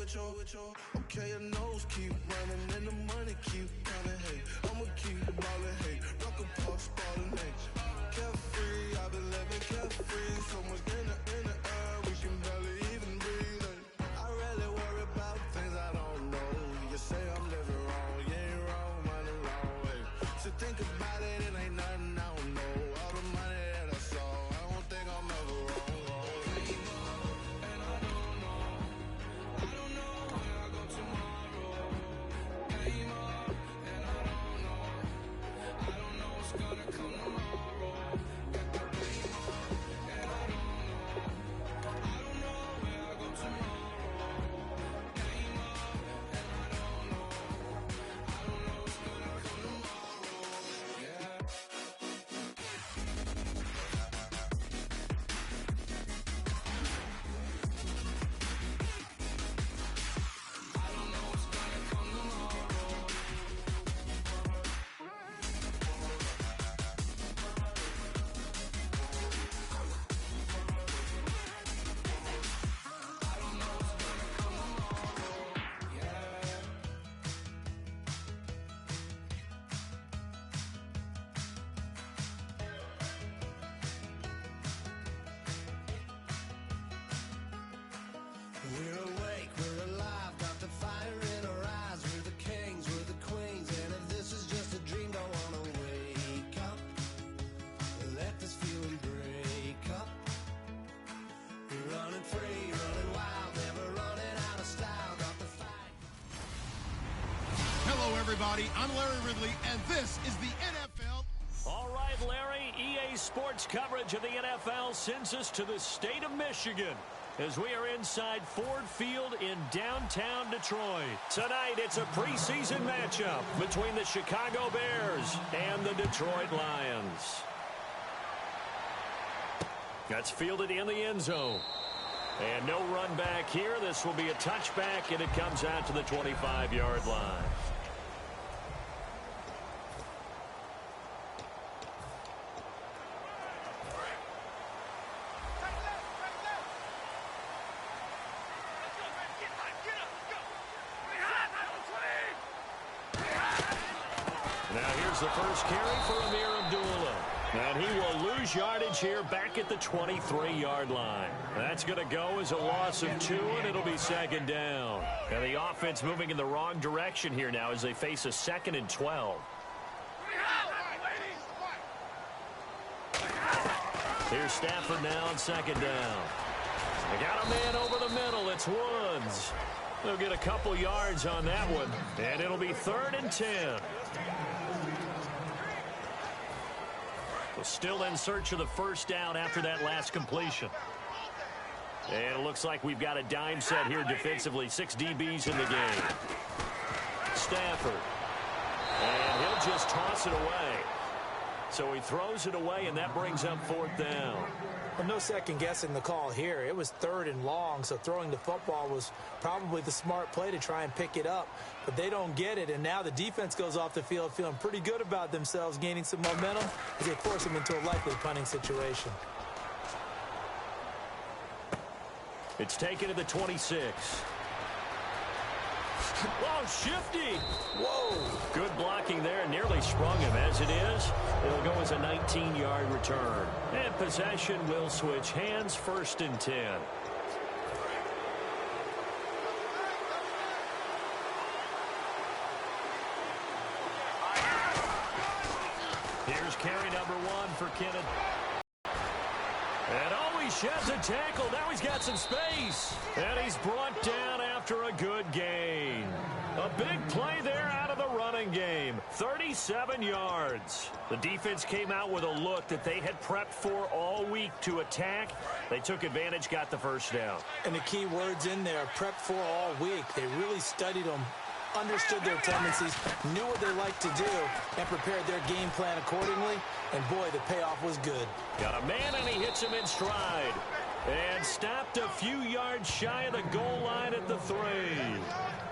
Okay, your nose keep running and the money keep coming. Hey, I'ma keep ballin'. Hey, rock a pop, ballin'. Hey, carefree, I've been living carefree. So much in the air, we can barely even breathe. Hey, I really worry about things I don't know. You say I'm living wrong, you ain't wrong, money wrong. Hey, so think about it, it ain't nothing I don't know. All the money that I saw, I don't think I'm ever wrong. We're awake, we're alive, got the fire in our eyes. We're the kings, we're the queens, and if this is just a dream, don't wanna wake up. Let this feeling break up. We're running free, running wild, never running out of style. Got the fight. Hello, everybody. I'm Larry Ridley, and this is the NFL. All right, Larry, EA Sports coverage of the NFL sends us to the state of Michigan as we are inside Ford Field in downtown Detroit. Tonight, it's a preseason matchup between the Chicago Bears and the Detroit Lions. That's fielded in the end zone. And no run back here. This will be a touchback, and it comes out to the 25-yard line. The first carry for Amir Abdullah. And he will lose yardage here back at the 23-yard line. That's going to go as a loss of 2, and it'll be second down. And the offense moving in the wrong direction here now as they face a 2nd and 12. Here's Stafford now on second down. They got a man over the middle. It's Woods. They'll get a couple yards on that one, and it'll be 3rd and 10. Still in search of the first down after that last completion. And it looks like we've got a dime set here defensively. 6 DBs in the game. Stafford. And he'll just toss it away. So he throws it away, and that brings up 4th down. Well, no second guessing the call here. It was 3rd and long, so throwing the football was probably the smart play to try and pick it up. But they don't get it, and now the defense goes off the field feeling pretty good about themselves, gaining some momentum as they force them into a likely punting situation. It's taken to the 26. Whoa, shifty. Whoa. Good blocking there. Nearly sprung him. As it is, it'll go as a 19-yard return. And possession will switch hands. 1st and 10. Here's carry number 1 for Kenneth. And he sheds a tackle. Now he's got some space. And he's brought down after a good gain. A big play there out of the running game. 37 yards. The defense came out with a look that they had prepped for all week to attack. They took advantage, got the first down. And the key words in there, prepped for all week. They really studied them, understood their tendencies, knew what they liked to do, and prepared their game plan accordingly. And, boy, the payoff was good. Got a man, and he hits him in stride. And stopped a few yards shy of the goal line at the 3.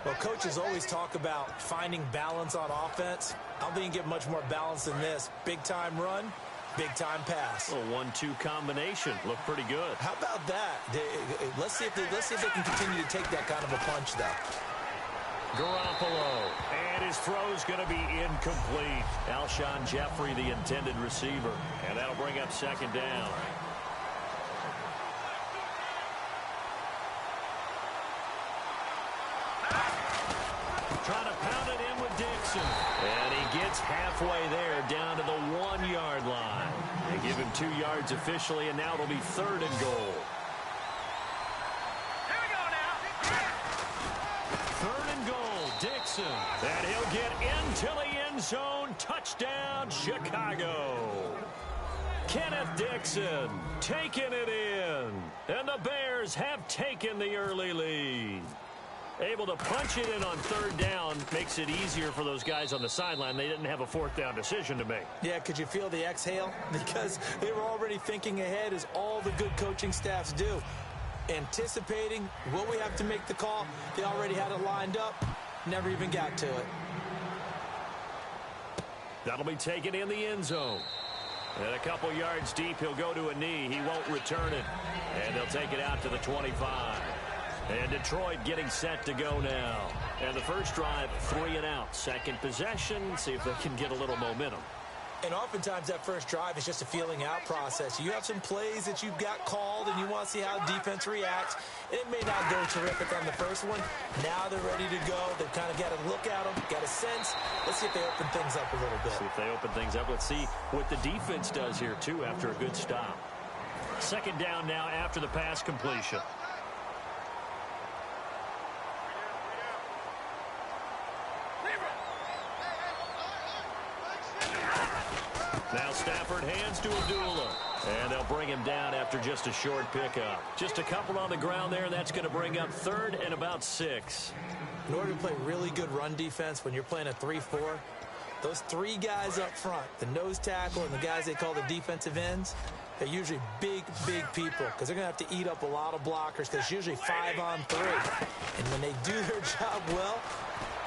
Well, coaches always talk about finding balance on offense. I don't think you can get much more balance than this. Big-time run, Big-time pass. A 1-2 combination. Looked pretty good. How about that? Let's see if they can continue to take that kind of a punch, though. Garoppolo, and his throw's going to be incomplete. Alshon Jeffrey, the intended receiver, and that'll bring up second down. Trying to pound it in with Dixon, and he gets halfway there down to the 1-yard line. They give him 2 yards officially, and now it'll be 3rd and goal. Dixon, and he'll get into the end zone. Touchdown, Chicago. Kenneth Dixon taking it in, and the Bears have taken the early lead. Able to punch it in on 3rd down makes it easier for those guys on the sideline. They didn't have a 4th down decision to make. Yeah, could you feel the exhale? Because they were already thinking ahead, as all the good coaching staffs do. Anticipating, will we have to make the call? They already had it lined up. Never even got to it. That'll be taken in the end zone. And a couple yards deep, he'll go to a knee. He won't return it. And they'll take it out to the 25. And Detroit getting set to go now. And the first drive, 3 and out. Second possession, see if they can get a little momentum. And oftentimes that first drive is just a feeling out process. You have some plays that you've got called and you want to see how defense reacts. It may not go terrific on the first one. Now they're ready to go. They've kind of got to look at them, got a sense. Let's see if they open things up a little bit. See if they open things up. Let's see what the defense does here, too, after a good stop. Second down now after the pass completion. Now Stafford hands to Abdullah. And they'll bring him down after just a short pickup. Just a couple on the ground there, and that's going to bring up 3rd and about 6. In order to play really good run defense when you're playing a 3-4, those 3 guys up front, the nose tackle and the guys they call the defensive ends, they're usually big people because they're going to have to eat up a lot of blockers because it's usually 5 on 3. And when they do their job well,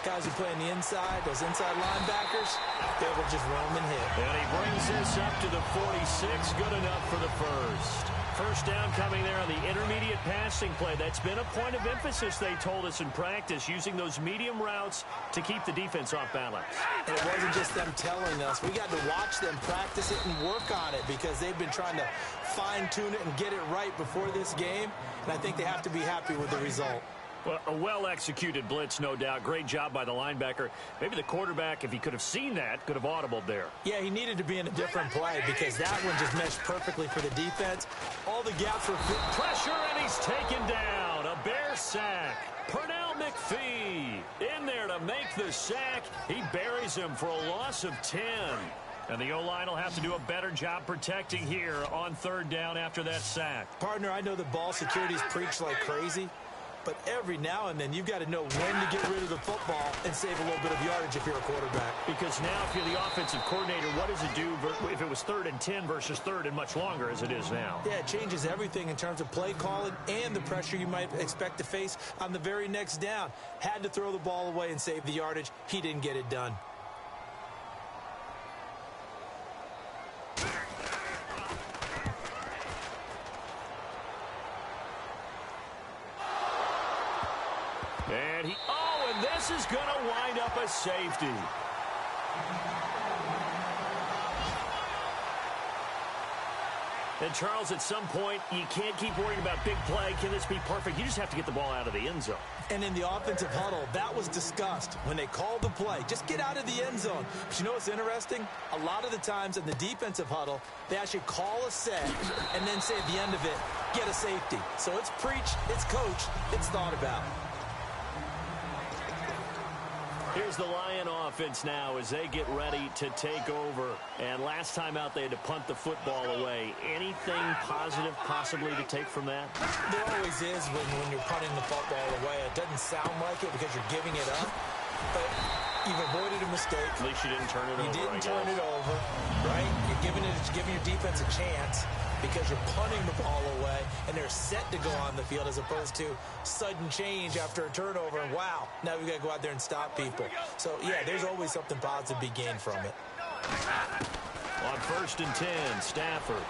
guys who play on the inside, those inside linebackers, they're able to just roam and hit. And he brings this up to the 46. Good enough for the first. First down coming there on the intermediate passing play. That's been a point of emphasis, they told us in practice, using those medium routes to keep the defense off balance. And it wasn't just them telling us. We got to watch them practice it and work on it because they've been trying to fine-tune it and get it right before this game. And I think they have to be happy with the result. Well, a well-executed blitz, no doubt. Great job by the linebacker. Maybe the quarterback, if he could have seen that, could have audibled there. Yeah, he needed to be in a different play because that one just meshed perfectly for the defense. All the gaps were... Pressure, and he's taken down. A Bear sack. Pernell McPhee in there to make the sack. He buries him for a loss of 10. And the O-line will have to do a better job protecting here on 3rd down after that sack. Partner, I know the ball security's preached like crazy. But every now and then, you've got to know when to get rid of the football and save a little bit of yardage if you're a quarterback. Because now, if you're the offensive coordinator, what does it do if it was 3rd and 10 versus 3rd and much longer as it is now? Yeah, it changes everything in terms of play calling and the pressure you might expect to face on the very next down. Had to throw the ball away and save the yardage. He didn't get it done. And this is going to wind up a safety. And, Charles, at some point, you can't keep worrying about big play. Can this be perfect? You just have to get the ball out of the end zone. And in the offensive huddle, that was discussed when they called the play. Just get out of the end zone. But you know what's interesting? A lot of the times in the defensive huddle, they actually call a set and then say at the end of it, get a safety. So it's preached, it's coached, it's thought about. Here's the Lion offense now as they get ready to take over. And last time out, they had to punt the football away. Anything positive possibly to take from that? There always is when you're punting the football away. It doesn't sound like it because you're giving it up. But you've avoided a mistake. At least you didn't turn it over. You didn't turn it over, right? You're giving your defense a chance because you're punting the ball away and they're set to go on the field as opposed to sudden change after a turnover. And wow, now we've got to go out there and stop people. So, yeah, there's always something positive to be gained from it. On 1st and 10, Stafford.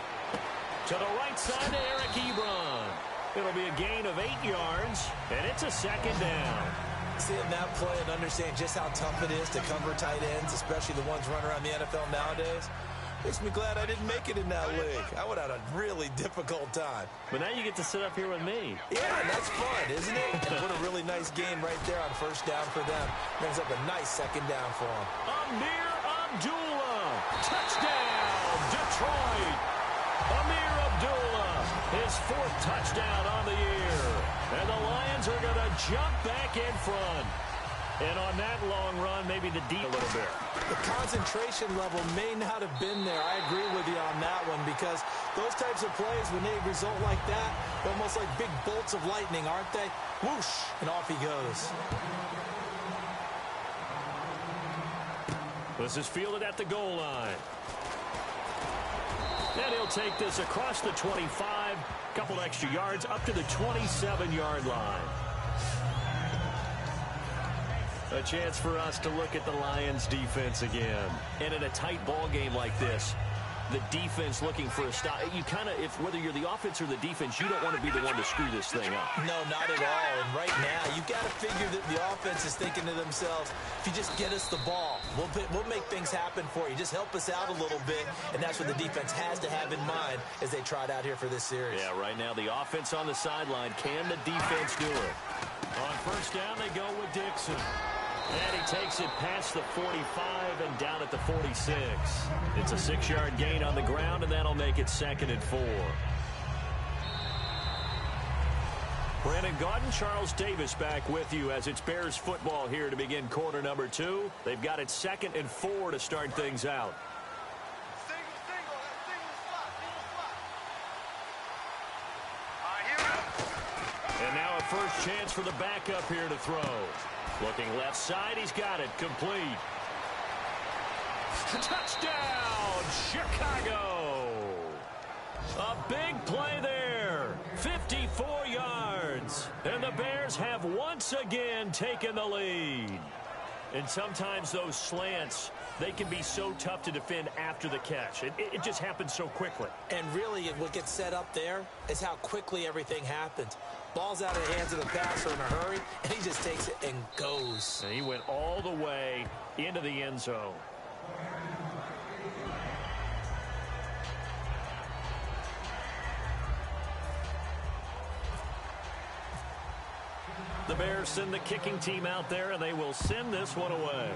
To the right side to Eric Ebron. It'll be a gain of 8 yards, and it's a 2nd down. Seeing that play and understand just how tough it is to cover tight ends, especially the ones running around the NFL nowadays, makes me glad I didn't make it in that league. I would have had a really difficult time. But now you get to sit up here with me. Yeah, that's fun, isn't it? And what a really nice game right there on 1st down for them. Brings up a nice 2nd down for them. Amir Abdullah. Touchdown, Detroit. Amir Abdullah, his 4th touchdown on the year. And the Lions are going to jump back in front. And on that long run, maybe the deep a little bit. The concentration level may not have been there. I agree with you on that one because those types of plays, when they result like that, they're almost like big bolts of lightning, aren't they? Whoosh, and off he goes. This is fielded at the goal line. And he'll take this across the 25, couple extra yards up to the 27-yard line. A chance for us to look at the Lions defense again. And in a tight ball game like this, the defense looking for a stop. You kind of, whether you're the offense or the defense, you don't want to be the one to screw this thing up. No, not at all. And right now, you've got to figure that the offense is thinking to themselves, if you just get us the ball, we'll make things happen for you. Just help us out a little bit. And that's what the defense has to have in mind as they trot out here for this series. Yeah, right now, the offense on the sideline. Can the defense do it? On 1st down, they go with Dixon. And he takes it past the 45 and down at the 46. It's a 6-yard gain on the ground, and that'll make it 2nd and 4. Brandon Gaudin, Charles Davis back with you as it's Bears football here to begin quarter number 2. They've got it 2nd and 4 to start things out. And now a first chance for the backup here to throw. Looking left side, he's got it, complete. Touchdown, Chicago! A big play there, 54 yards. And the Bears have once again taken the lead. And sometimes those slants, they can be so tough to defend after the catch. It just happens so quickly. And really, what gets set up there is how quickly everything happens. Ball's out of the hands of the passer in a hurry, and he just takes it and goes. And he went all the way into the end zone. The Bears send the kicking team out there, and they will send this one away.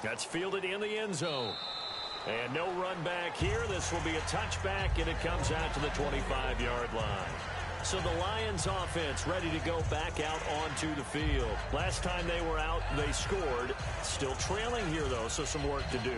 That's fielded in the end zone. And no run back here. This will be a touchback, and it comes out to the 25-yard line. So the Lions offense ready to go back out onto the field. Last time they were out, they scored. Still trailing here, though, so some work to do.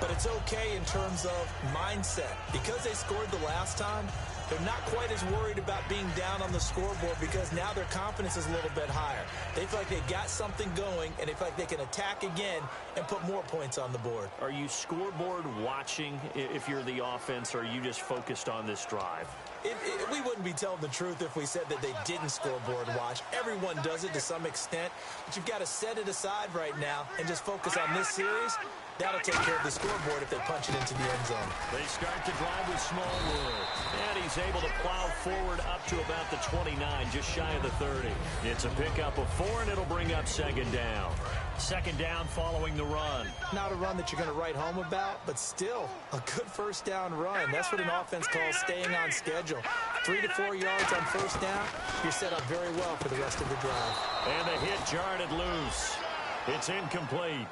But it's okay in terms of mindset. Because they scored the last time, they're not quite as worried about being down on the scoreboard because now their confidence is a little bit higher. They feel like they got something going, and they feel like they can attack again and put more points on the board. Are you scoreboard watching if you're the offense, or are you just focused on this drive? We wouldn't be telling the truth if we said that they didn't scoreboard watch. Everyone does it to some extent, but you've got to set it aside right now and just focus on this series. That'll take care of the scoreboard if they punch it into the end zone. They start to drive with Smallwood. And he's able to plow forward up to about the 29, just shy of the 30. It's a pickup of 4, and it'll bring up 2nd down. 2nd down following the run. Not a run that you're going to write home about, but still a good 1st down run. That's what an offense calls staying on schedule. 3 to 4 yards on 1st down, you're set up very well for the rest of the drive. And the hit jarred it loose. It's incomplete.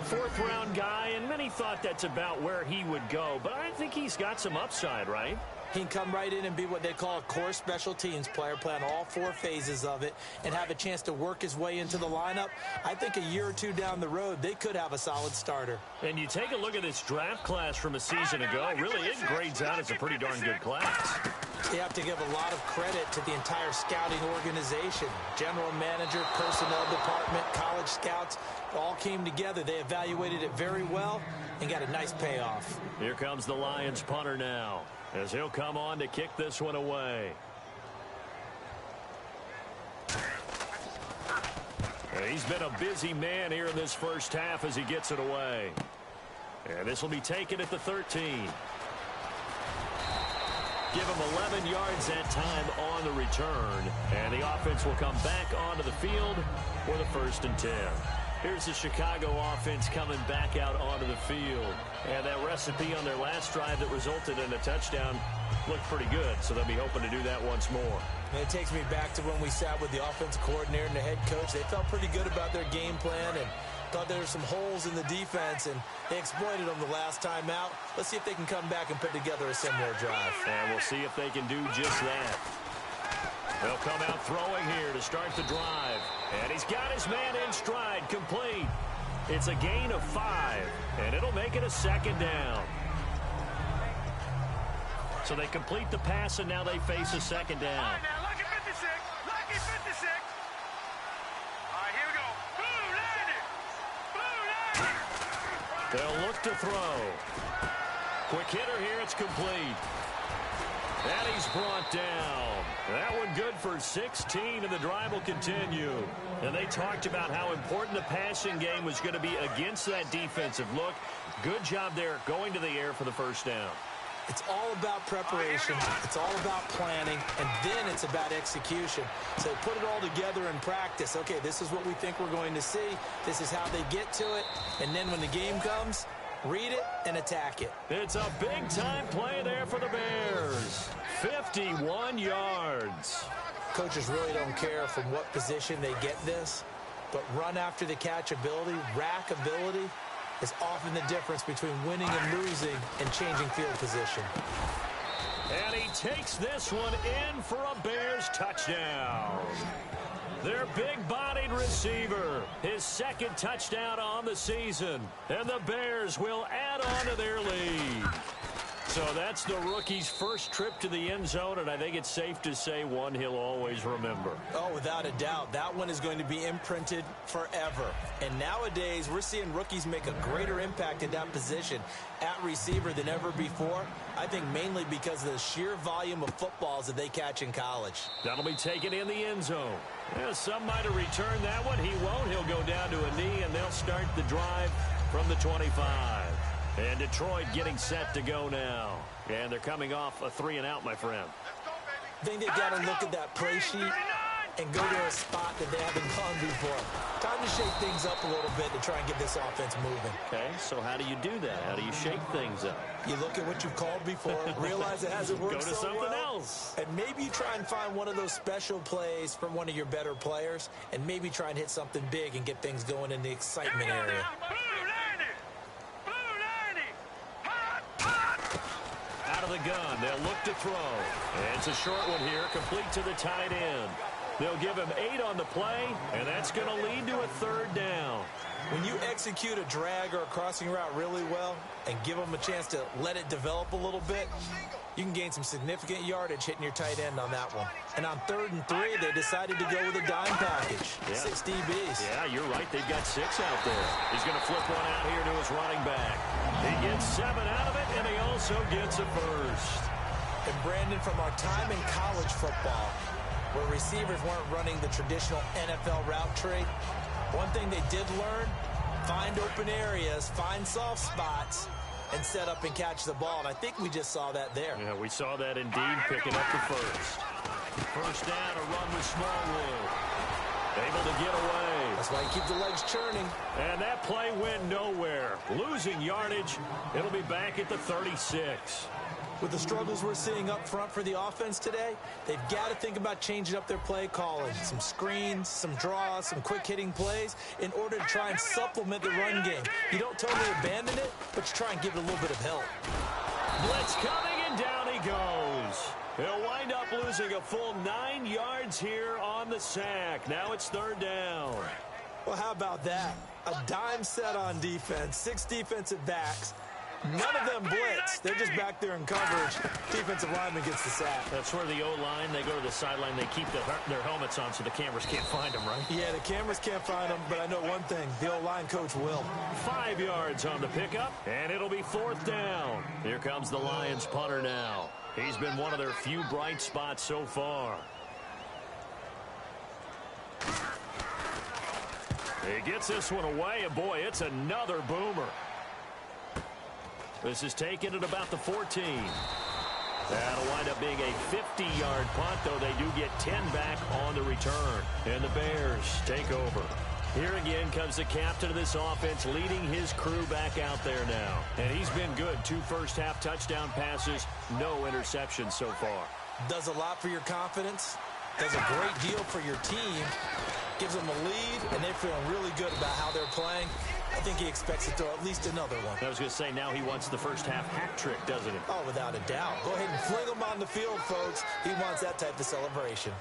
4th-round guy, and many thought that's about where he would go, but I think he's got some upside, right? He can come right in and be what they call a core special teams player, play on all 4 phases of it, and have a chance to work his way into the lineup. I think a year or 2 down the road, they could have a solid starter. And you take a look at this draft class from a season ago, really it grades out as a pretty darn good class. You have to give a lot of credit to the entire scouting organization. General manager, personnel department, college scouts, all came together. They evaluated it very well and got a nice payoff. Here comes the Lions punter now, as he'll come on to kick this one away. He's been a busy man here in this first half as he gets it away. And this will be taken at the 13. Give him 11 yards that time on the return. And the offense will come back onto the field for the 1st and 10. Here's the Chicago offense coming back out onto the field. And that recipe on their last drive that resulted in a touchdown looked pretty good. So they'll be hoping to do that once more. And it takes me back to when we sat with the offensive coordinator and the head coach. They felt pretty good about their game plan and thought there were some holes in the defense, and they exploited them the last time out. Let's see if they can come back and put together a similar drive. And we'll see if they can do just that. They'll come out throwing here to start the drive. And he's got his man in stride, complete. It's a gain of 5, and it'll make it a 2nd down. So they complete the pass, and now they face a 2nd down. All right, now, lucky 56. Lucky 56. All right, here we go. Blue landed. Blue landed. They'll look to throw. Quick hitter here. It's complete. And he's brought down. That one good for 16, and the drive will continue. And they talked about how important the passing game was going to be against that defensive look. Good job there going to the air for the 1st down. It's all about preparation. It's all about planning, and then it's about execution. So put it all together in practice. Okay, this is what we think we're going to see. This is how they get to it. And then when the game comes, read it and attack it. It's a big-time play there for the Bears. 51 yards. Coaches really don't care from what position they get this, but run after the catch ability, rack ability, is often the difference between winning and losing and changing field position. And he takes this one in for a Bears touchdown. Their big-bodied receiver, his 2nd touchdown on the season. And the Bears will add on to their lead. So that's the rookie's first trip to the end zone, and I think it's safe to say one he'll always remember. Oh, without a doubt. That one is going to be imprinted forever. And nowadays, we're seeing rookies make a greater impact at that position at receiver than ever before. I think mainly because of the sheer volume of footballs that they catch in college. That'll be taken in the end zone. Yeah, some might have returned that one. He won't. He'll go down to a knee, and they'll start the drive from the 25. And Detroit getting set to go now. And they're coming off a 3-and-out, my friend. I think they've got to look at that play sheet and go to a spot that they haven't gone before. Time to shake things up a little bit to try and get this offense moving. Okay, so how do you do that? How do you shake things up? You look at what you've called before, realize it hasn't worked so well. Go to something else. And maybe you try and find one of those special plays from one of your better players, and maybe try and hit something big and get things going in the excitement area. Out of the gun, they'll look to throw. And it's a short one here, complete to the tight end. They'll give him 8 on the play, and that's going to lead to a 3rd down. When you execute a drag or a crossing route really well and give them a chance to let it develop a little bit, you can gain some significant yardage hitting your tight end on that one. And on 3rd and 3, they decided to go with a dime package. Yeah. 6 DBs. Yeah, you're right. They've got 6 out there. He's going to flip one out here to his running back. He gets 7 out of it, and he also gets a first. And Brandon, from our time in college football, where receivers weren't running the traditional NFL route tree, one thing they did learn, find open areas, find soft spots, and set up and catch the ball. And I think we just saw that there. Yeah, we saw that indeed, picking up the first. First down, a run with Smallwood. Able to get away. That's why you keep the legs churning. And that play went nowhere. Losing yardage. It'll be back at the 36. With the struggles we're seeing up front for the offense today, they've got to think about changing up their play calling. Some screens, some draws, some quick-hitting plays in order to try and supplement the run game. You don't totally abandon it, but you try and give it a little bit of help. Blitz coming, and down he goes. He'll wind up losing a full 9 yards here on the sack. Now it's 3rd down. Well, how about that? A dime set on defense, 6 defensive backs. None of them blitz. They're just back there in coverage. Defensive lineman gets the sack. That's where the O-line, they go to the sideline, they keep their helmets on so the cameras can't find them, right? Yeah, the cameras can't find them, but I know one thing. The O-line coach will. 5 yards on the pickup, and it'll be 4th down. Here comes the Lions punter now. He's been one of their few bright spots so far. He gets this one away, and boy, it's another boomer. This is taken at about the 14. That'll wind up being a 50-yard punt, though they do get 10 back on the return. And the Bears take over. Here again comes the captain of this offense, leading his crew back out there now. And he's been good. 2 first-half touchdown passes, no interceptions so far. Does a lot for your confidence. Does a great deal for your team. Gives them a lead, and they're feeling really good about how they're playing. I think he expects to throw at least another one. I was going to say, now he wants the first-half hat trick, doesn't he? Oh, without a doubt. Go ahead and fling him on the field, folks. He wants that type of celebration.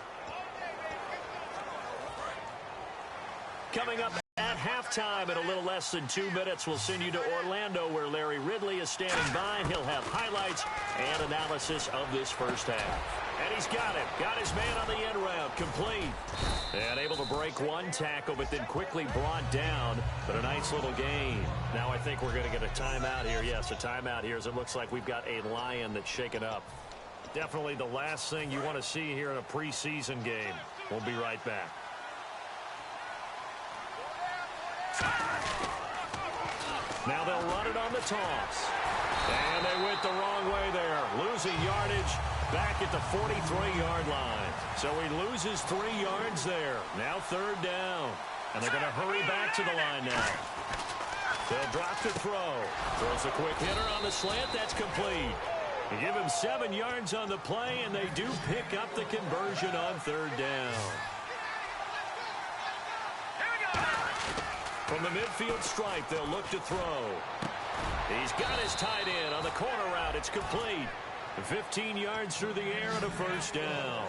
Coming up at halftime in a little less than 2 minutes, we'll send you to Orlando, where Larry Ridley is standing by, and he'll have highlights and analysis of this first half. And he's got it. Got his man on the end route. Complete. And able to break one tackle, but then quickly brought down. But a nice little gain. Now I think we're going to get a timeout here. Yes, a timeout here, as it looks like we've got a Lion that's shaken up. Definitely the last thing you want to see here in a preseason game. We'll be right back. Now they'll run it on the toss. And they went the wrong way there. Losing yardage back at the 43-yard line. So he loses 3 yards there. Now 3rd down. And they're going to hurry back to the line now. They'll drop to throw. Throws a quick hitter on the slant. That's complete. You give him 7 yards on the play, and they do pick up the conversion on 3rd down. From the midfield stripe, they'll look to throw. He's got his tight end on the corner route. It's complete. 15 yards through the air and a 1st down.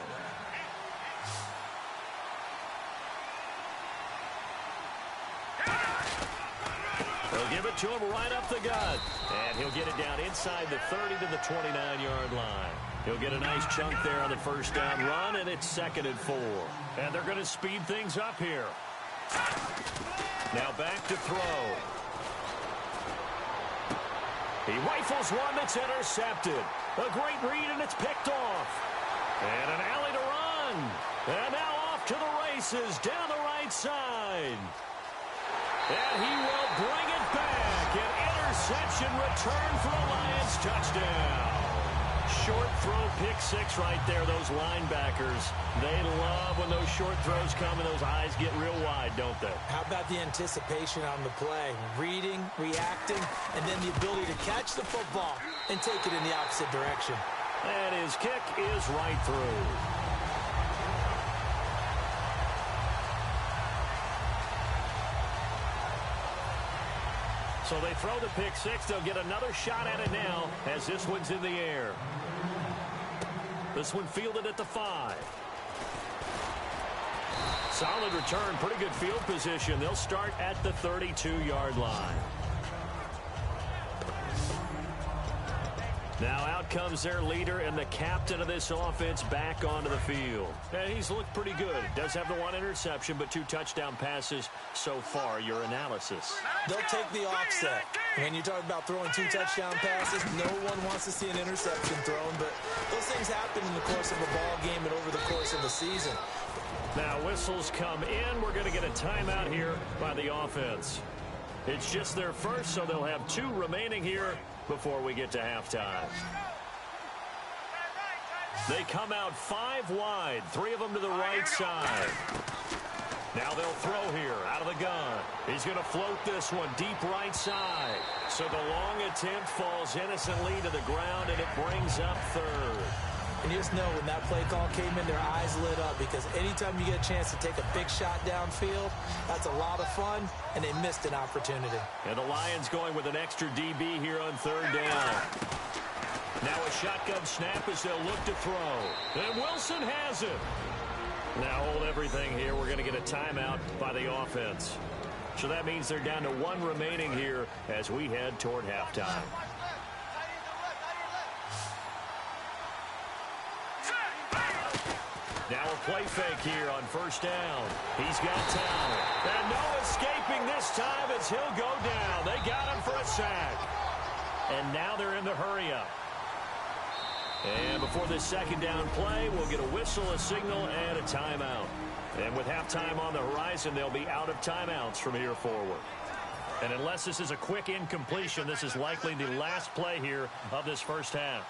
They'll give it to him right up the gut. And he'll get it down inside the 30 to the 29-yard line. He'll get a nice chunk there on the 1st down run, and it's 2nd and 4. And they're going to speed things up here. Now back to throw. He rifles one that's intercepted. A great read, and it's picked off. And an alley to run. And now off to the races down the right side. And he will bring it back. An interception return for a Lions touchdown. Short throw, pick 6 right there. Those linebackers, they love when those short throws come and those eyes get real wide, don't they? How about the anticipation on the play? Reading, reacting, and then the ability to catch the football and take it in the opposite direction. And his kick is right through. So they throw the pick 6. They'll get another shot at it now as this one's in the air. This one fielded at the 5. Solid return, pretty good field position. They'll start at the 32-yard line. Now out comes their leader and the captain of this offense back onto the field. And he's looked pretty good. Does have the 1 interception, but 2 touchdown passes so far. Your analysis. They'll take the offset. When you talk about throwing 2 touchdown passes, no one wants to see an interception thrown, but those things happen in the course of a ball game and over the course of a season. Now whistles come in. We're going to get a timeout here by the offense. It's just their first, so they'll have 2 remaining here before we get to halftime. They come out 5 wide, 3 of them to the right side. Now they'll throw here out of the gun. He's going to float this one deep right side. So the long attempt falls innocently to the ground, and it brings up 3rd. And you just know when that play call came in, their eyes lit up, because anytime you get a chance to take a big shot downfield, that's a lot of fun, and they missed an opportunity. And the Lions going with an extra DB here on 3rd down. Now a shotgun snap as they'll look to throw. And Wilson has it. Now hold everything here. We're going to get a timeout by the offense. So that means they're down to 1 remaining here as we head toward halftime. Now a play fake here on 1st down. He's got talent. And no escaping this time as he'll go down. They got him for a sack. And now they're in the hurry-up. And before this 2nd down play, we'll get a whistle, a signal, and a timeout. And with halftime on the horizon, they'll be out of timeouts from here forward. And unless this is a quick incompletion, this is likely the last play here of this first half.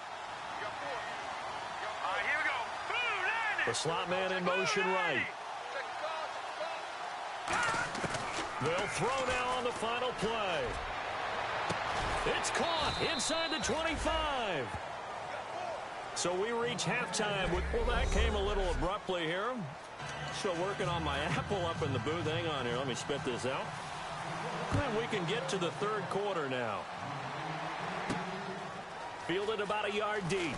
Here we go. Boom, The slot man in motion right. They'll throw now on the final play. It's caught inside the 25. So we reach halftime. Well, that came a little abruptly here. Still working on my apple up in the booth. Hang on here. Let me spit this out. And we can get to the third quarter now. Fielded about a yard deep.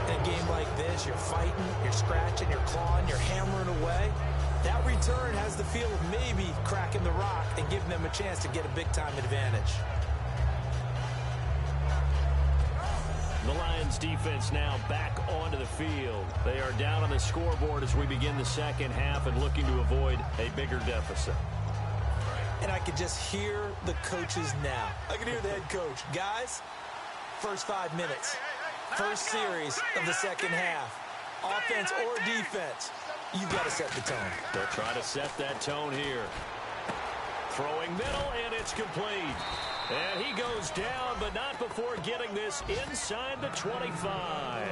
In a game like this, you're fighting, you're scratching, you're clawing, you're hammering away. That return has the feel of maybe cracking the rock and giving them a chance to get a big-time advantage. The Lions defense now back onto the field. They are down on the scoreboard as we begin the second half and looking to avoid a bigger deficit. And I can just hear the coaches now. I can hear the head coach. Guys, first 5 minutes, first series of the second half, offense or defense, you've got to set the tone. They'll try to set that tone here. Throwing middle, and it's complete. And he goes down, but not before getting this inside the 25.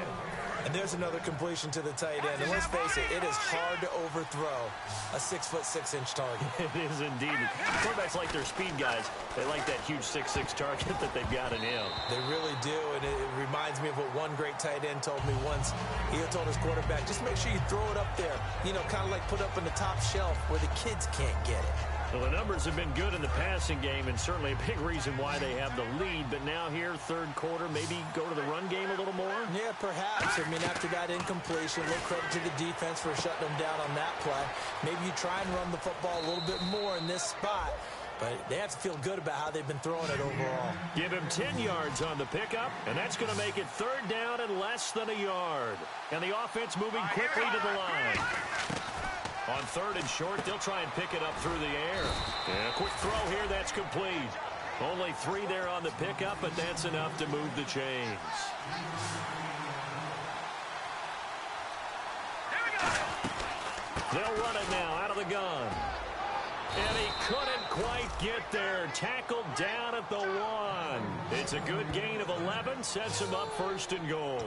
And there's another completion to the tight end. And let's face it, it is hard to overthrow a 6'6" target. It is indeed. Quarterbacks like their speed guys. They like that huge 6'6" target that they've got in him. They really do, and it reminds me of what one great tight end told me once. He told his quarterback, just make sure you throw it up there, you know, kind of like put up on the top shelf where the kids can't get it. Well, the numbers have been good in the passing game, and certainly a big reason why they have the lead. But now here, third quarter, maybe go to the run game a little more? Yeah, perhaps. I mean, after that incompletion, a little credit to the defense for shutting them down on that play. Maybe you try and run the football a little bit more in this spot. But they have to feel good about how they've been throwing it overall. Give him 10 yards on the pickup, and that's going to make it third down and less than a yard. And the offense moving quickly to the line. On third and short, they'll try and pick it up through the air. And a quick throw here, that's complete. Only 3 there on the pickup, but that's enough to move the chains. They'll run it now out of the gun. And he couldn't quite get there. Tackled down at the 1. It's a good gain of 11, sets him up first and goal.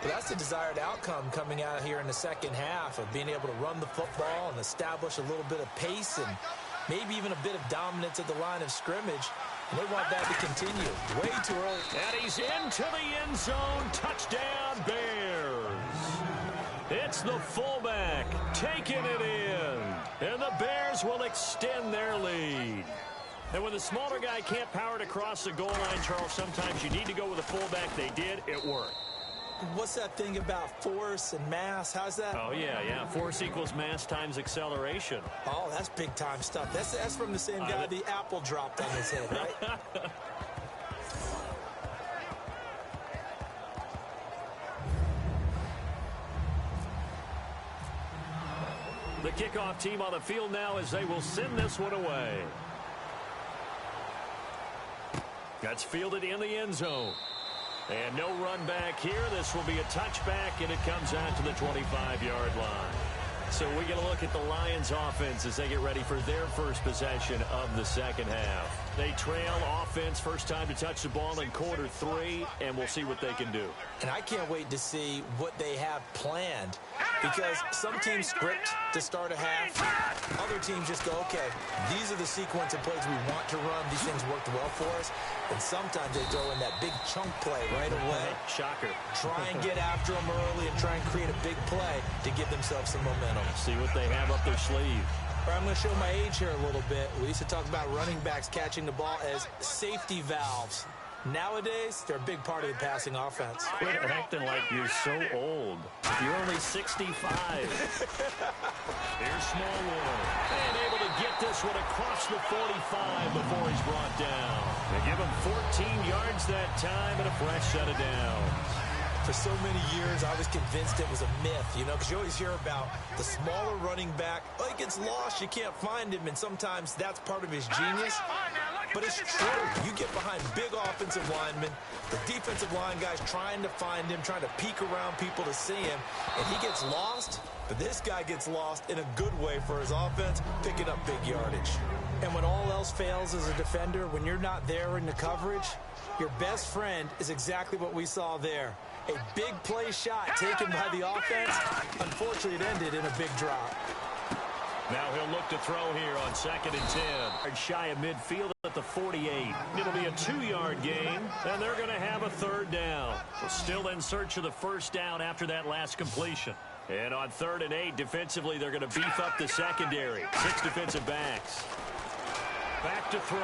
Well, that's the desired outcome coming out here in the second half of being able to run the football and establish a little bit of pace and maybe even a bit of dominance at the line of scrimmage. And they want that to continue. Way too early. And he's into the end zone. Touchdown, Bears. It's the fullback taking it in. And the Bears will extend their lead. And when the smaller guy can't power it across the goal line, Charles, sometimes you need to go with a fullback. They did. It worked. What's that thing about force and mass? How's that? Oh, yeah. Force equals mass times acceleration. Oh, that's big-time stuff. That's from the same guy the apple dropped on his head, right? The kickoff team on the field now as they will send this one away. That's fielded in the end zone. And no run back here. This will be a touchback, and it comes out to the 25-yard line. So we get a look at the Lions offense as they get ready for their first possession of the second half. They trail offense, first time to touch the ball in quarter 3, and we'll see what they can do. And I can't wait to see what they have planned, because some teams script to start a half. Other teams just go, okay, these are the sequence of plays we want to run. These things worked well for us. And sometimes they throw in that big chunk play right away. Shocker. Try and get after them early and try and create a big play to give themselves some momentum. See what they have up their sleeve. All right, I'm going to show my age here a little bit. We used to talk about running backs catching the ball as safety valves. Nowadays, they're a big part of the passing offense. Quit acting like you're so old. You're only 65. Here's Smallwood. And able to get this one across the 45 before he's brought down. They give him 14 yards that time and a fresh set of downs. For so many years, I was convinced it was a myth, you know, because you always hear about the smaller running back. Oh, he gets lost, you can't find him, and sometimes that's part of his genius. But it's true. You get behind big offensive linemen, the defensive line guys trying to find him, trying to peek around people to see him, and he gets lost. But this guy gets lost in a good way for his offense, picking up big yardage. And when all else fails as a defender, when you're not there in the coverage, your best friend is exactly what we saw there. A big play shot taken by the offense. Unfortunately, it ended in a big drop. Now he'll look to throw here on 2nd and 10. Shy of midfield at the 48. It'll be a 2-yard gain, and they're going to have a 3rd down. We're still in search of the 1st down after that last completion. And on 3rd and 8, defensively, they're going to beef up the secondary. 6 defensive backs. Back to throw.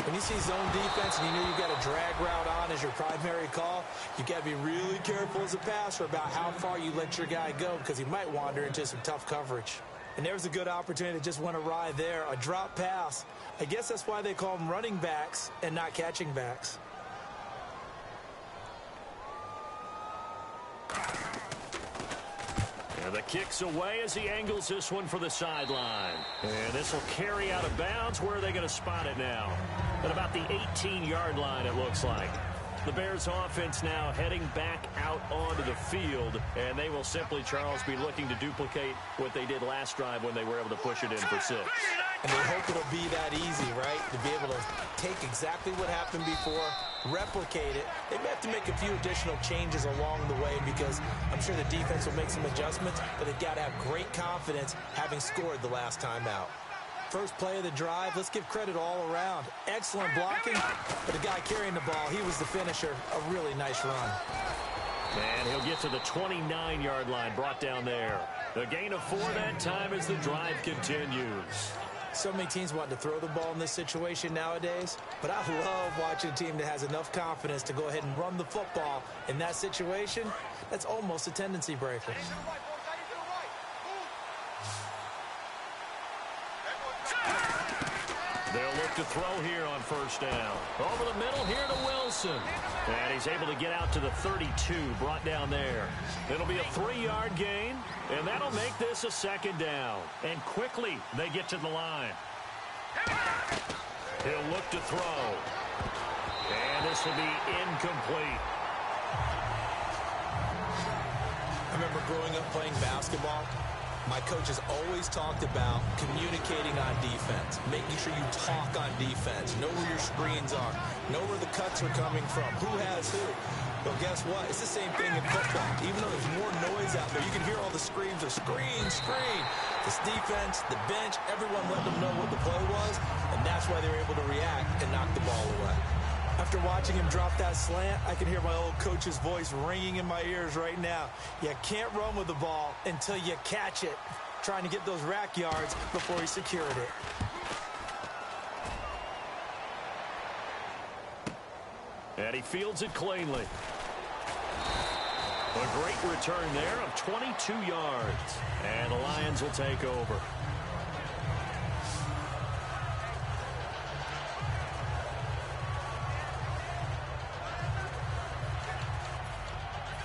When you see zone defense and you know you've got a drag route on as your primary call, you've got to be really careful as a passer about how far you let your guy go because he might wander into some tough coverage. And there's a good opportunity that just went awry there. A drop pass. I guess that's why they call them running backs and not catching backs. And the kick's away as he angles this one for the sideline. And this will carry out of bounds. Where are they going to spot it now? At about the 18-yard line, it looks like. The Bears offense now heading back out onto the field, and they will simply, Charles, be looking to duplicate what they did last drive when they were able to push it in for 6. And they hope it'll be that easy, right? To be able to take exactly what happened before, replicate it. They may have to make a few additional changes along the way because I'm sure the defense will make some adjustments, but they've got to have great confidence having scored the last time out. First play of the drive, let's give credit all around. Excellent blocking, but the guy carrying the ball, he was the finisher. A really nice run. And he'll get to the 29-yard line, brought down there. The gain of 4 that time as the drive continues. So many teams want to throw the ball in this situation nowadays, but I love watching a team that has enough confidence to go ahead and run the football in that situation. That's almost a tendency breaker. They'll look to throw here on 1st down. Over the middle here to Wilson. And he's able to get out to the 32, brought down there. It'll be a 3-yard gain, and that'll make this a 2nd down. And quickly they get to the line. He'll look to throw. And this will be incomplete. I remember growing up playing basketball. My coaches always talked about communicating on defense, making sure you talk on defense, know where your screens are, know where the cuts are coming from, who has who. Well, guess what? It's the same thing in football. Even though there's more noise out there, you can hear all the screams of screen, screen. This defense, the bench, everyone let them know what the play was, and that's why they were able to react and knock the ball away. After watching him drop that slant, I can hear my old coach's voice ringing in my ears right now. You can't run with the ball until you catch it. Trying to get those rack yards before he secured it. And he fields it cleanly. A great return there of 22 yards. And the Lions will take over.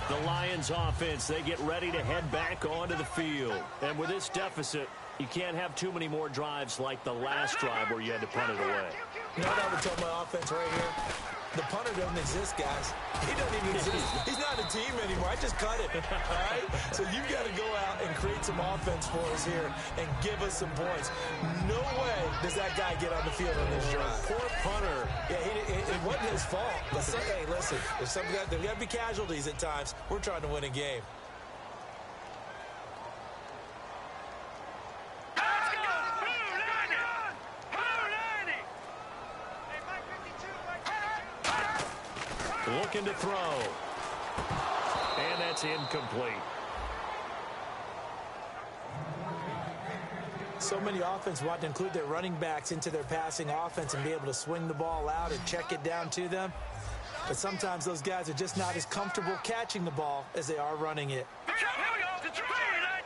The Lions offense, they get ready to head back onto the field. And with this deficit, you can't have too many more drives like the last drive where you had to punt it away. You know what I would tell my offense right here? The punter doesn't exist, guys. He doesn't even exist. He's not a team anymore. I just cut it, all right? So you've got to go out and create some offense for us here and give us some points. No way does that guy get on the field on this drive. Poor punter. Yeah, it wasn't his fault. But hey, listen, there's got to be casualties at times. We're trying to win a game. Looking to throw. And that's incomplete. So many offense want to include their running backs into their passing offense and be able to swing the ball out and check it down to them. But sometimes those guys are just not as comfortable catching the ball as they are running it.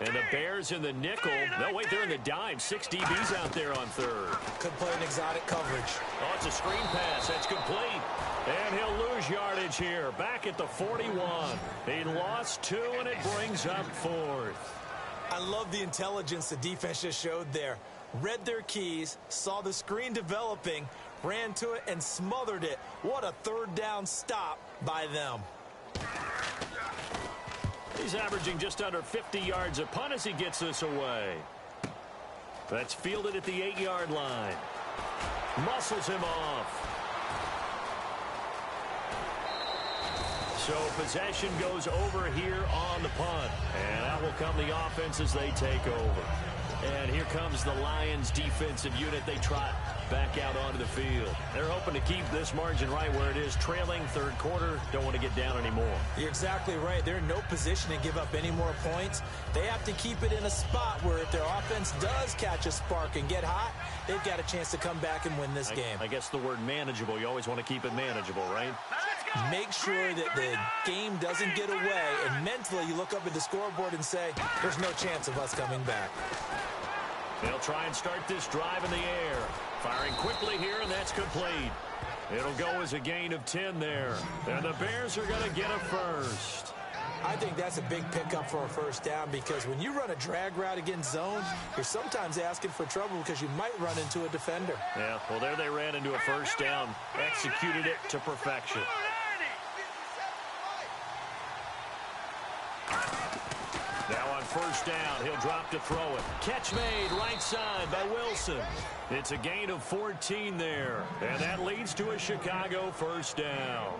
And the Bears in the nickel. No, wait, they're in the dime. 6 DBs out there on 3rd. Could play an exotic coverage. Oh, it's a screen pass. That's complete. And he'll lose yardage here. Back at the 41. He lost 2, and it brings up 4th. I love the intelligence the defense just showed there. Read their keys, saw the screen developing, ran to it and smothered it. What a third down stop by them. He's averaging just under 50 yards a punt as he gets this away. That's fielded at the 8-yard line. Muscles him off. So possession goes over here on the punt. And out will come the offense as they take over. And here comes the Lions defensive unit. They trot back out onto the field. They're hoping to keep this margin right where it is, trailing third quarter. Don't want to get down anymore. You're exactly right. They're in no position to give up any more points. They have to keep it in a spot where if their offense does catch a spark and get hot, they've got a chance to come back and win this game. I guess the word manageable, you always want to keep it manageable, right? Make sure that the game doesn't get away, and mentally you look up at the scoreboard and say, there's no chance of us coming back. They'll try and start this drive in the air. Firing quickly here, and that's complete. It'll go as a gain of 10 there. And the Bears are going to get a first. I think that's a big pickup for a first down because when you run a drag route against zone, you're sometimes asking for trouble because you might run into a defender. Yeah, well, there they ran into a first down. Executed it to perfection. Now on first down, he'll drop to throw it. Catch made right side by Wilson. It's a gain of 14 there, and that leads to a Chicago first down.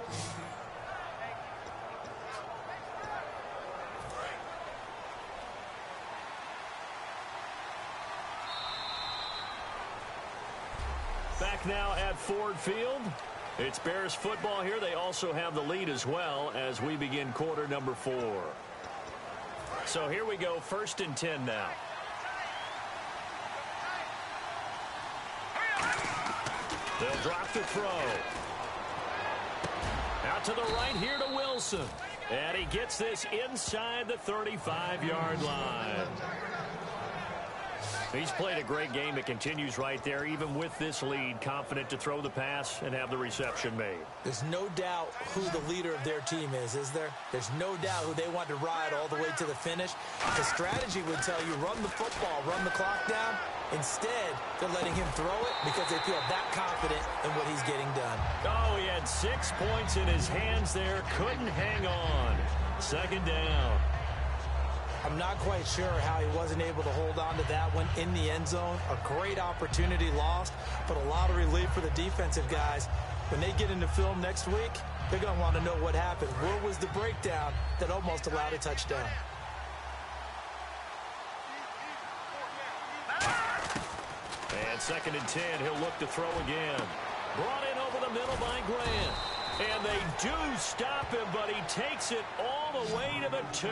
Back now at Ford Field. It's Bears football here. They also have the lead as well as we begin quarter number 4. So here we go, first and 10 now. They'll drop to throw. Out to the right here to Wilson. And he gets this inside the 35-yard line. He's played a great game. It continues right there, even with this lead, confident to throw the pass and have the reception made. There's no doubt who the leader of their team is there? There's no doubt who they want to ride all the way to the finish. The strategy would tell you run the football, run the clock down. Instead, they're letting him throw it because they feel that confident in what he's getting done. Oh, he had 6 points in his hands there. Couldn't hang on. Second down. I'm not quite sure how he wasn't able to hold on to that one in the end zone. A great opportunity lost, but a lot of relief for the defensive guys. When they get into film next week, they're going to want to know what happened. Where was the breakdown that almost allowed a touchdown? And second and 10, he'll look to throw again. Brought in over the middle by Grant. And they do stop him, but he takes it all the way to the 2.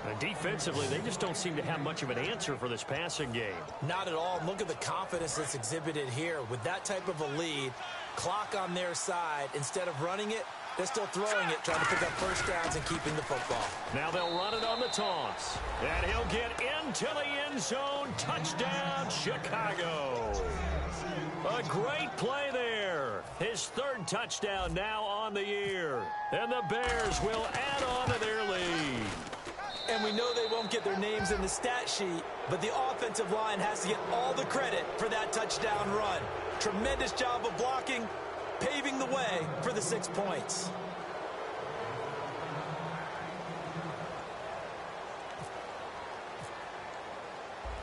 And defensively, they just don't seem to have much of an answer for this passing game. Not at all. Look at the confidence that's exhibited here. With that type of a lead, clock on their side, instead of running it, they're still throwing it, trying to pick up first downs and keeping the football. Now they'll run it on the taunts. And he'll get into the end zone. Touchdown, Chicago. A great play there. His third touchdown now on the year. And the Bears will add on to their lead. And we know they won't get their names in the stat sheet, but the offensive line has to get all the credit for that touchdown run. Tremendous job of blocking, paving the way for the 6 points.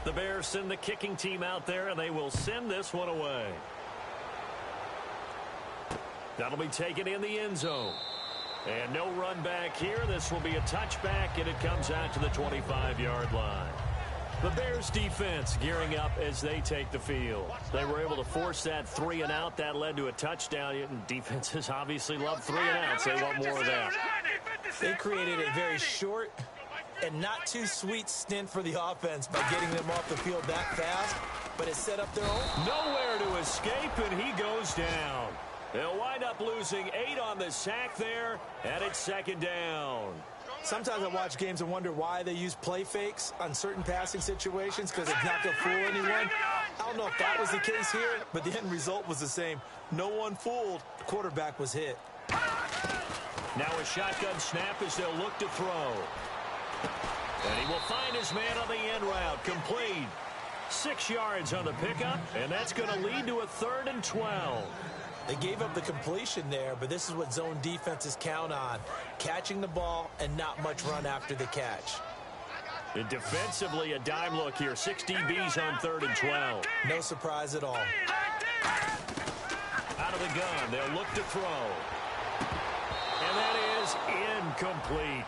The Bears send the kicking team out there, and they will send this one away. That'll be taken in the end zone. And no run back here. This will be a touchback, and it comes out to the 25-yard line. The Bears defense gearing up as they take the field. They were able to force that 3 and out. That led to a touchdown. And defenses obviously love 3 and outs. They want more of that. They created a very short and not too sweet stint for the offense by getting them off the field that fast, but it set up their own. Nowhere to escape, and he goes down. They'll wind up losing 8 on the sack there, and it's second down. Sometimes I watch games and wonder why they use play fakes on certain passing situations because it's not going to fool anyone. I don't know if that was the case here, but the end result was the same. No one fooled. The quarterback was hit. Now a shotgun snap as they'll look to throw. And he will find his man on the end route. Complete. 6 yards on the pickup, and that's going to lead to a 3rd and 12. They gave up the completion there, but this is what zone defenses count on. Catching the ball and not much run after the catch. And defensively, a dime look here. 6 DBs on 3rd and 12. No surprise at all. Out of the gun, they'll look to throw. And that is incomplete.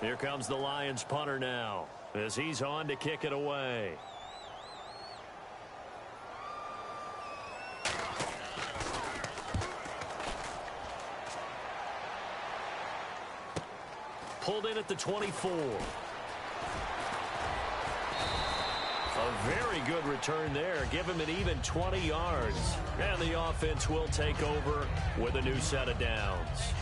Here comes the Lions punter now, as he's on to kick it away. Pulled in at the 24. A very good return there. Give him an even 20 yards. And the offense will take over with a new set of downs.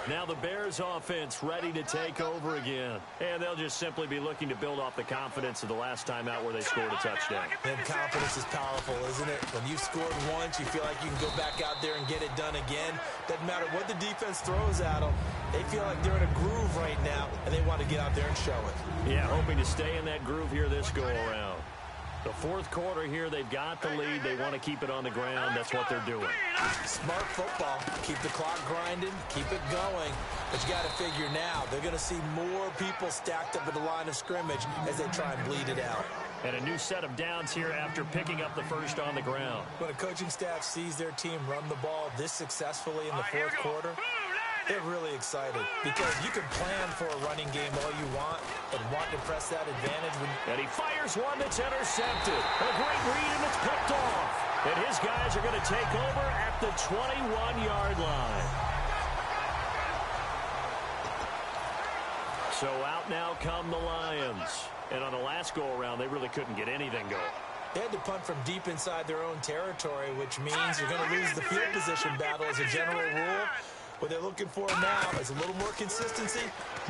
Now the Bears offense ready to take over again. And they'll just simply be looking to build off the confidence of the last time out where they scored a touchdown. And confidence is powerful, isn't it? When you've scored once, you feel like you can go back out there and get it done again. Doesn't matter what the defense throws at them. They feel like they're in a groove right now, and they want to get out there and show it. Yeah, hoping to stay in that groove here this go-around. The 4th quarter here, they've got the lead. They want to keep it on the ground. That's what they're doing. Smart football. Keep the clock grinding. Keep it going. But you got to figure now, they're going to see more people stacked up at the line of scrimmage as they try and bleed it out. And a new set of downs here after picking up the first on the ground. When a coaching staff sees their team run the ball this successfully in the 4th quarter, they're really excited because you can plan for a running game all you want and want to press that advantage. And he fires one that's intercepted. A great read, and it's picked off. And his guys are going to take over at the 21-yard line. So out now come the Lions. And on the last go-around, they really couldn't get anything going. They had to punt from deep inside their own territory, which means you're going to lose the field position battle as a general rule. What they're looking for now is a little more consistency.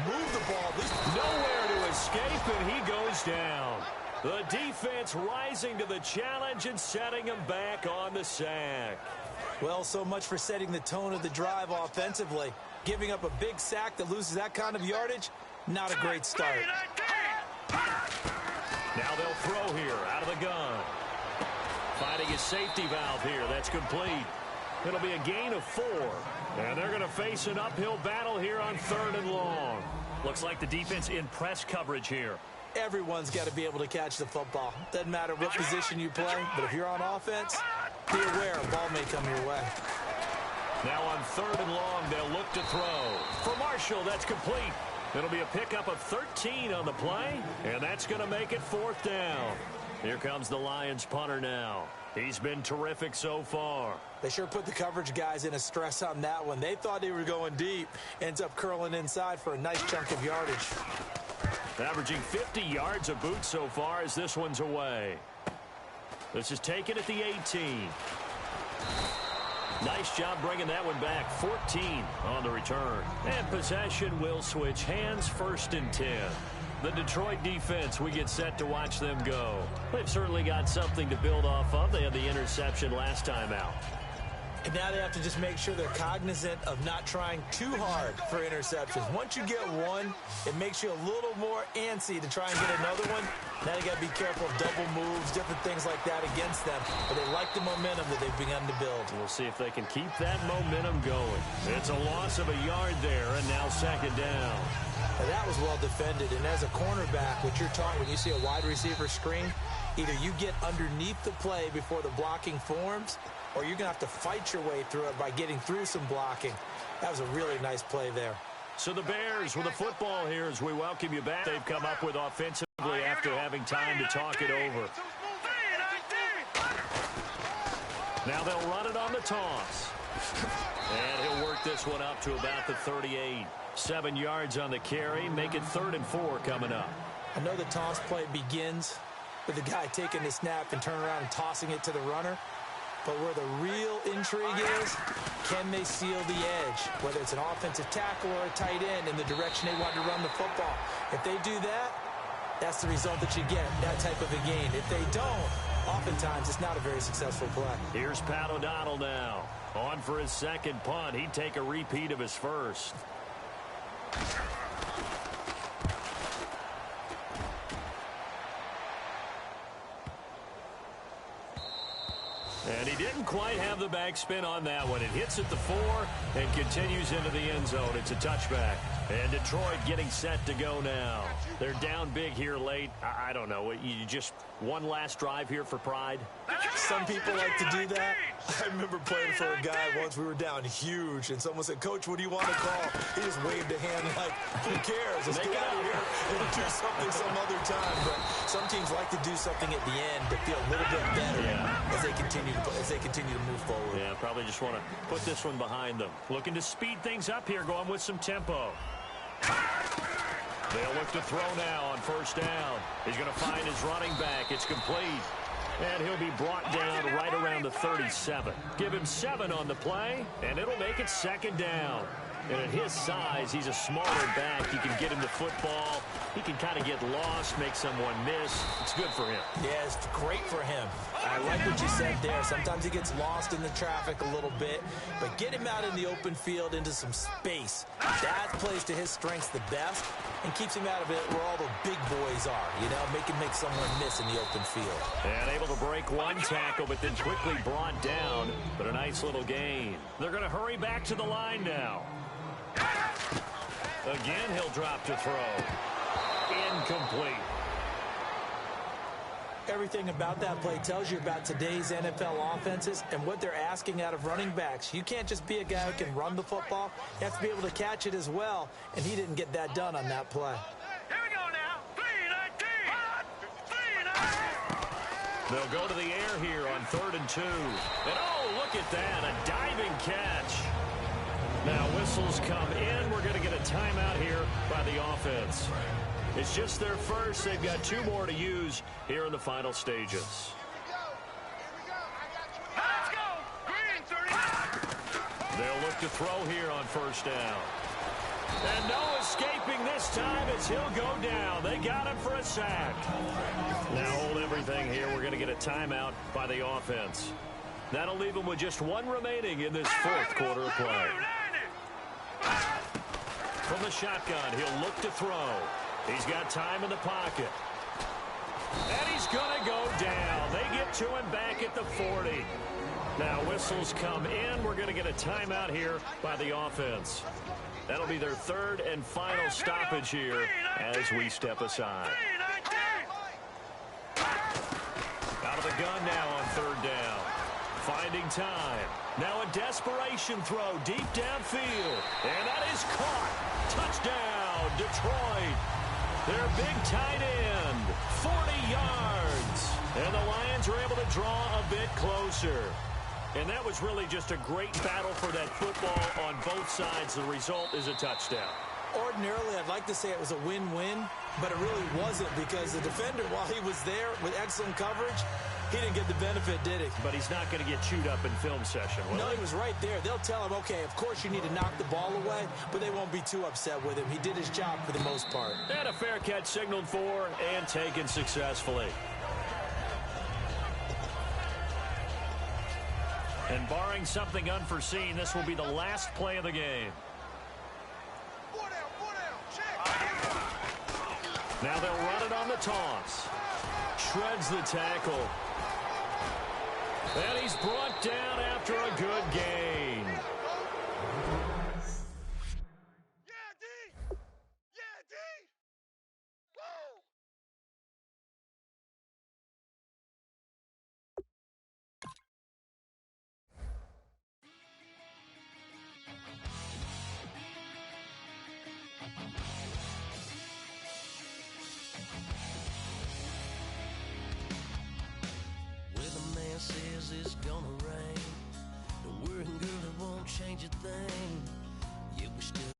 Move the ball. At least nowhere to escape, and he goes down. The defense rising to the challenge and setting him back on the sack. Well, so much for setting the tone of the drive offensively. Giving up a big sack that loses that kind of yardage, not a great start. Now they'll throw here out of the gun. Finding his safety valve here. That's complete. It'll be a gain of 4. And they're going to face an uphill battle here on 3rd and long. Looks like the defense in press coverage here. Everyone's got to be able to catch the football. Doesn't matter what position you play, but if you're on offense, be aware a ball may come your way. Now on 3rd and long, they'll look to throw. For Marshall, that's complete. It'll be a pickup of 13 on the play, and that's going to make it 4th down. Here comes the Lions punter now. He's been terrific so far. They sure put the coverage guys in a stress on that one. They thought they were going deep. Ends up curling inside for a nice chunk of yardage. Averaging 50 yards a boot so far as this one's away. This is taken at the 18. Nice job bringing that one back. 14 on the return. And possession will switch hands, 1st and 10. The Detroit defense, we get set to watch them go. They've certainly got something to build off of. They had the interception last time out. And now they have to just make sure they're cognizant of not trying too hard for interceptions. Once you get one, it makes you a little more antsy to try and get another one. Now you got to be careful of double moves, different things like that against them. But they like the momentum that they've begun to build. We'll see if they can keep that momentum going. It's a loss of a yard there, and now 2nd down. And that was well defended. And as a cornerback, what you're taught when you see a wide receiver screen, either you get underneath the play before the blocking forms, or you're going to have to fight your way through it by getting through some blocking. That was a really nice play there. So the Bears with the football here as we welcome you back. They've come up with offensively after having time to talk it over. Now they'll run it on the toss. And he'll work this one up to about the 38. 7 yards on the carry. Make it 3rd and 4 coming up. I know the toss play begins with the guy taking the snap and turning around and tossing it to the runner. But where the real intrigue is Can they seal the edge, whether it's an offensive tackle or a tight end in the direction they want to run the football? If they do that, that's the result that you get, that type of a gain. If they don't, oftentimes it's not a very successful play. Here's Pat O'Donnell now. On for his second punt. He'd take a repeat of his first. And he didn't quite have the backspin on that one. It hits at the 4 and continues into the end zone. It's a touchback. And Detroit getting set to go now. They're down big here late. I don't know. You just one last drive here for pride? Some people like to do that. I remember playing for a guy once. We were down huge, and someone said, "Coach, what do you want to call?" He just waved a hand like, "Who cares? Let's get out of here and do something some other time." But some teams like to do something at the end to feel a little bit better as they continue to move forward. Yeah, probably just want to put this one behind them. Looking to speed things up here, going with some tempo. They'll look to throw now on first down. He's going to find his running back. It's complete. And he'll be brought down right around the 37. Give him 7 on the play, and it'll make it second down. And at his size, he's a smarter back. You can get him the football. He can kind of get lost, make someone miss. It's good for him. Yeah, it's great for him. I like what you said there. Sometimes he gets lost in the traffic a little bit, but get him out in the open field into some space. That plays to his strengths the best and keeps him out of it where all the big boys are, you know, make someone miss in the open field. And able to break one tackle, but then quickly brought down. But a nice little gain. They're going to hurry back to the line now. Again, he'll drop to throw. Incomplete. Everything about that play tells you about today's NFL offenses and what they're asking out of running backs. You can't just be a guy who can run the football. You have to be able to catch it as well, and he didn't get that done on that play. Here we go now. 3-19. They'll go to the air here on 3rd and 2. And oh, look at that, a diving catch. Now whistles come in. We're going to get a timeout here by the offense. It's just their first. They've got 2 more to use here in the final stages. Let's go. Green 39. They'll look to throw here on first down. And no escaping this time as he'll go down. They got him for a sack. Now hold everything here. We're going to get a timeout by the offense. That'll leave him with just 1 remaining in this 4th quarter of play. From the shotgun, he'll look to throw. He's got time in the pocket. And he's going to go down. They get to him back at the 40. Now whistles come in. We're going to get a timeout here by the offense. That'll be their 3rd and final stoppage here as we step aside. Out of the gun now on 3rd down. Finding time. Now a desperation throw deep downfield. And that is caught. Touchdown, Detroit. Their big tight end, 40 yards. And the Lions are able to draw a bit closer. And that was really just a great battle for that football on both sides. The result is a touchdown. Ordinarily, I'd like to say it was a win-win, but it really wasn't because the defender, while he was there with excellent coverage, he didn't get the benefit, did he? But he's not going to get chewed up in film session, will No, he? he was right there. They'll tell him, okay, of course you need to knock the ball away, but they won't be too upset with him. He did his job for the most part. And a fair catch signaled for and taken successfully. And barring something unforeseen, this will be the last play of the game. Now they'll run it on the toss. Shreds the tackle. And he's brought down after a good gain. Yeah, D. Yeah, D. Woo. Says it's gonna rain. Don't worry, girl, it won't change a thing. Yeah, we still